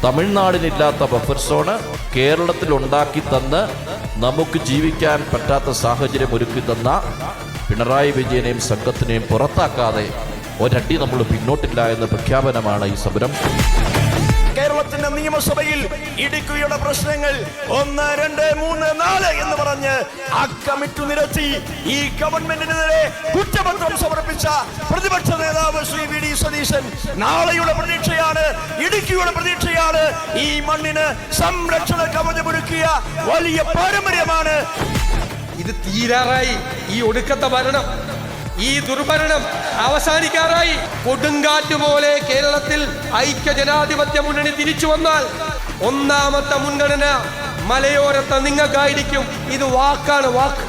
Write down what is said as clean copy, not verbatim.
തമിഴ്നാടിനില്ലാത്ത buffer zone കേരളത്തിൽ ഉണ്ടാക്കി തന്ന് നമുക്ക് ജീവിക്കാൻ പറ്റാത്ത സാഹചര്യം ഒരുക്കി തന്ന പിണറായി വിജയനെയും സംഘത്തിനെയും പുറത്താക്കാതെ ഒരടി നമ്മൾ പിന്നോട്ടില്ല എന്ന പ്രഖ്യാപനമാണ് ഈ സമരം. കേരളത്തിന്റെ നിയമസഭയിൽ ഇടുക്കിയുടെ പ്രശ്നങ്ങൾ 1, 2, 3, 4 എന്ന് പറഞ്ഞ് അക്കമിട്ടു നിരത്തി ഈ ഗവൺമെന്റിനെതിരെ കുറ്റപത്രം സമർപ്പിച്ച പ്രതിപക്ഷ നേതാവ് ശ്രീ വി ഡി സതീശൻ നാളെയുടെ പ്രതീക്ഷയാണ്, ഇടുക്കിയുടെ പ്രതീക്ഷയാണ്. ഈ മണ്ണിന് സംരക്ഷണ കവചമൊരുക്കിയ വലിയ പാരമ്പര്യമാണ്. ഇത് തീരാറായി. ഈ ഒടുക്കത്തെ ഭരണം, ഈ ദുർഭരണം അവസാനിക്കാറായി. കൊടുങ്കാറ്റ് പോലെ കേരളത്തിൽ ഐക്യ ജനാധിപത്യ മുന്നണി തിരിച്ചു വന്നാൽ ഒന്നാമത്തെ മുൻഗണന മലയോരത്തെ നിങ്ങൾക്കായിരിക്കും. ഇത് വാക്കാണ്, വാക്ക്.